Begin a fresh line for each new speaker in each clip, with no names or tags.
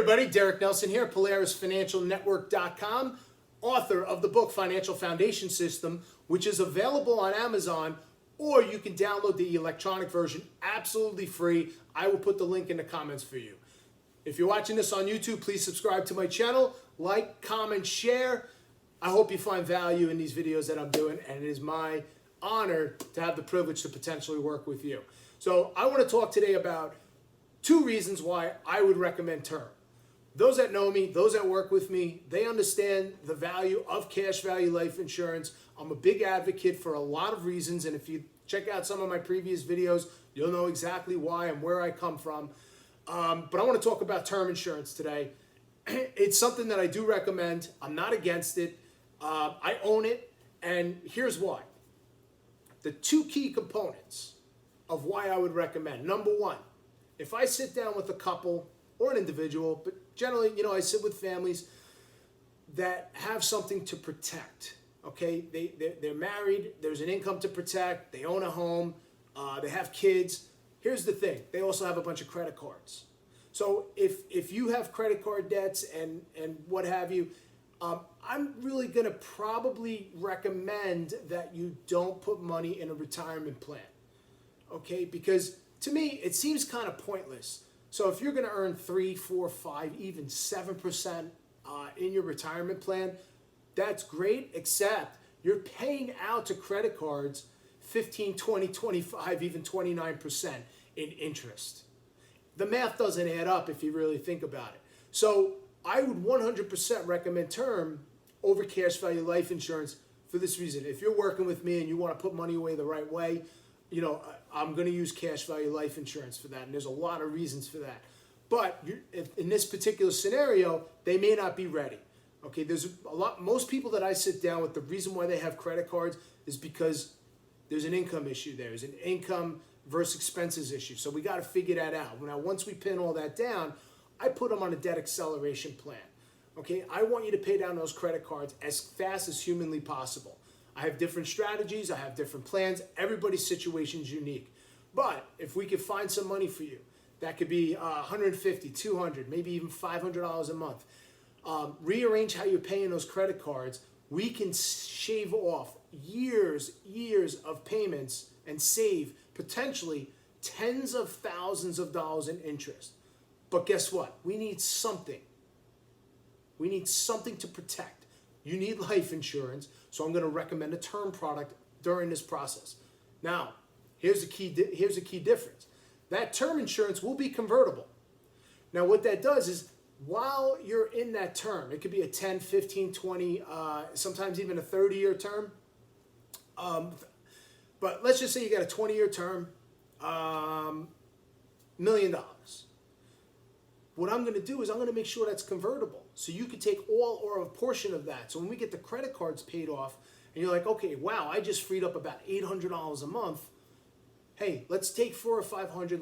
everybody, Derek Nelson here, PolarisFinancialNetwork.com, author of the book Financial Foundation System, which is available on Amazon, or you can download the electronic version absolutely free. I will put the link in the comments for you. If you're watching this on YouTube, please subscribe to my channel, like, comment, share. I hope you find value in these videos that I'm doing, and it is my honor to have the privilege to potentially work with you. So I want to talk today about two reasons why I would recommend term. Those that know me, those that work with me, they understand the value of cash value life insurance. I'm a big advocate for a lot of reasons, and if you check out some of my previous videos, you'll know exactly why and where I come from. But I want to talk about term insurance today. It's something that I do recommend. I'm not against it. I own it, and here's why. The two key components of why I would recommend. Number one, if I sit down with a couple or an individual, but generally, I sit with families that have something to protect. Okay, they're married, there's an income to protect, they own a home, they have kids. Here's the thing, they also have a bunch of credit cards. So if you have credit card debts and what have you, I'm really gonna probably recommend that you don't put money in a retirement plan. Okay, because to me, it seems kind of pointless. So if you're going to earn 3, 4, 5, even 7% in your retirement plan, that's great, except you're paying out to credit cards 15, 20, 25, even 29% in interest. The math doesn't add up if you really think about it. So I would 100% recommend term over cash value life insurance for this reason. If you're working with me and you want to put money away the right way, I'm going to use cash value life insurance for that, and there's a lot of reasons for that. But if in this particular scenario, they may not be ready. Okay, most people that I sit down with, the reason why they have credit cards is because there's an income issue there. There's an income versus expenses issue. So we got to figure that out. Now, once we pin all that down, I put them on a debt acceleration plan. Okay, I want you to pay down those credit cards as fast as humanly possible. I have different strategies, I have different plans, everybody's situation is unique. But if we could find some money for you, that could be $150, $200, maybe even $500 a month. Rearrange how you're paying those credit cards. We can shave off years of payments and save potentially tens of thousands of dollars in interest. But guess what? We need something. We need something to protect. You need life insurance, so I'm going to recommend a term product during this process. Now, here's a key difference. That term insurance will be convertible. Now, what that does is while you're in that term, it could be a 10, 15, 20, sometimes even a 30-year term. But let's just say you got a 20-year term, $1 million. What I'm going to do is I'm going to make sure that's convertible. So you could take all or a portion of that. So when we get the credit cards paid off, and you're like, okay, wow, I just freed up about $800 a month. Hey, let's take $400 or $500.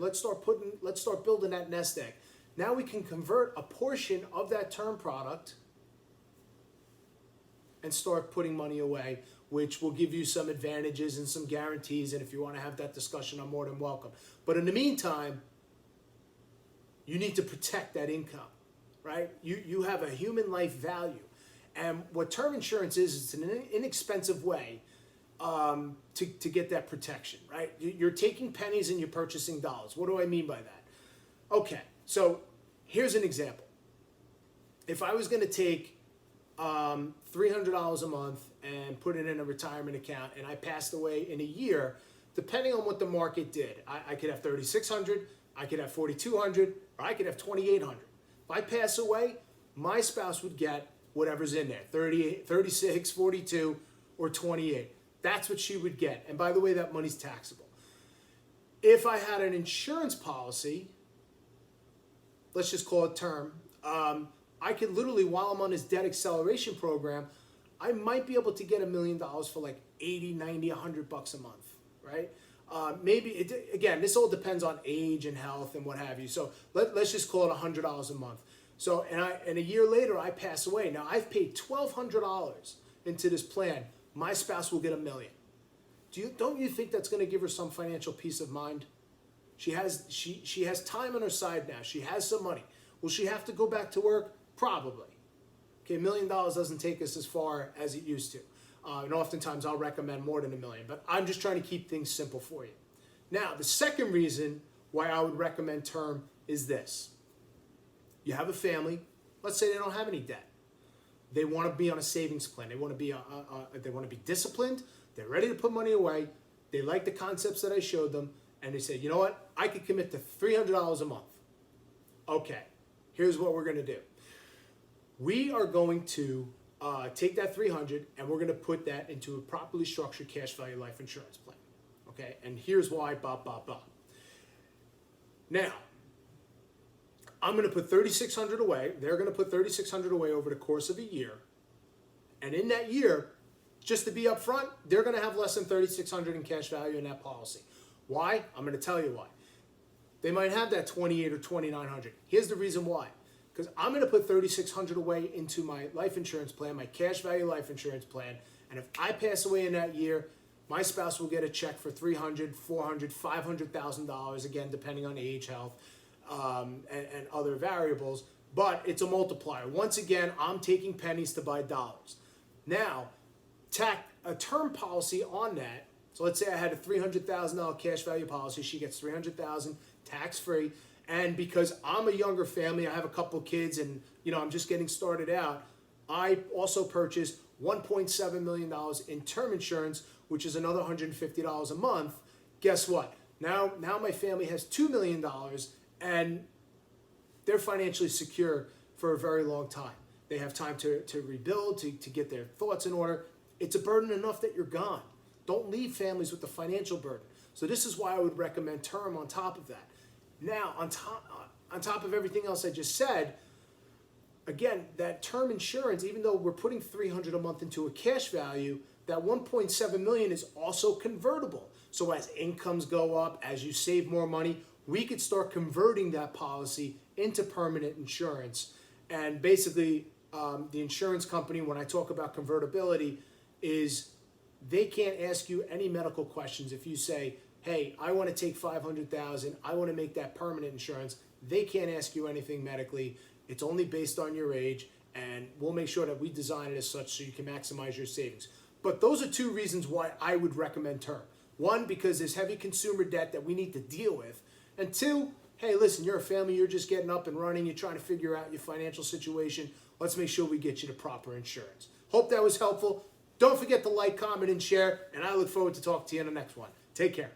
Let's start building that nest egg. Now we can convert a portion of that term product and start putting money away, which will give you some advantages and some guarantees. And if you want to have that discussion, I'm more than welcome. But in the meantime, you need to protect that income, right? You have a human life value. And what term insurance is, it's an inexpensive way to get that protection, right? You're taking pennies and you're purchasing dollars. What do I mean by that? Okay, so here's an example. If I was going to take $300 a month and put it in a retirement account and I passed away in a year, depending on what the market did, I could have $3,600, I could have $4,200, or I could have $2,800. If I pass away, my spouse would get whatever's in there, 38, 36, 42, or 28. That's what she would get. And by the way, that money's taxable. If I had an insurance policy, let's just call it term, I could literally, while I'm on this debt acceleration program, I might be able to get $1 million for like 80, 90, 100 bucks a month, right? Again, this all depends on age and health and what have you. So let's just call it $100 a month. So, and a year later, I pass away. Now, I've paid $1,200 into this plan. My spouse will get $1 million. Don't you think that's going to give her some financial peace of mind? She has time on her side now. She has some money. Will she have to go back to work? Probably. Okay, $1 million doesn't take us as far as it used to. And oftentimes I'll recommend more than $1 million, but I'm just trying to keep things simple for you. Now, the second reason why I would recommend term is this. You have a family, let's say they don't have any debt. They want to be on a savings plan. They want to be disciplined. They're ready to put money away. They like the concepts that I showed them, and they say, you know what? I could commit to $300 a month. Okay, here's what we're going to do. We are going to take that $300 and we're going to put that into a properly structured cash value life insurance plan. Okay, and here's why. Now, I'm going to put $3,600 away. They're going to put $3,600 away over the course of a year. And in that year, just to be upfront, they're going to have less than $3,600 in cash value in that policy. Why? I'm going to tell you why. They might have that $2,800 or $2,900. Here's the reason why. Because I'm going to put $3,600 away into my life insurance plan, my cash value life insurance plan. And if I pass away in that year, my spouse will get a check for $300,000, $400,000, $500,000, again, depending on age, health, and other variables. But it's a multiplier. Once again, I'm taking pennies to buy dollars. Now, tack a term policy on that. So let's say I had a $300,000 cash value policy. She gets $300,000 tax-free. And because I'm a younger family, I have a couple kids, and I'm just getting started out, I also purchased $1.7 million in term insurance, which is another $150 a month. Guess what? Now my family has $2 million, and they're financially secure for a very long time. They have time to rebuild, to get their thoughts in order. It's a burden enough that you're gone. Don't leave families with the financial burden. So this is why I would recommend term on top of that. Now, on top of everything else I just said, again, that term insurance, even though we're putting $300 a month into a cash value, that $1.7 million is also convertible. So as incomes go up, as you save more money, we could start converting that policy into permanent insurance. And basically, the insurance company, when I talk about convertibility, is they can't ask you any medical questions if you say, hey, I want to take $500,000, I want to make that permanent insurance. They can't ask you anything medically. It's only based on your age, and we'll make sure that we design it as such so you can maximize your savings. But those are two reasons why I would recommend term. One, because there's heavy consumer debt that we need to deal with. And two, hey, listen, you're a family, you're just getting up and running, you're trying to figure out your financial situation. Let's make sure we get you the proper insurance. Hope that was helpful. Don't forget to like, comment, and share, and I look forward to talking to you in the next one. Take care.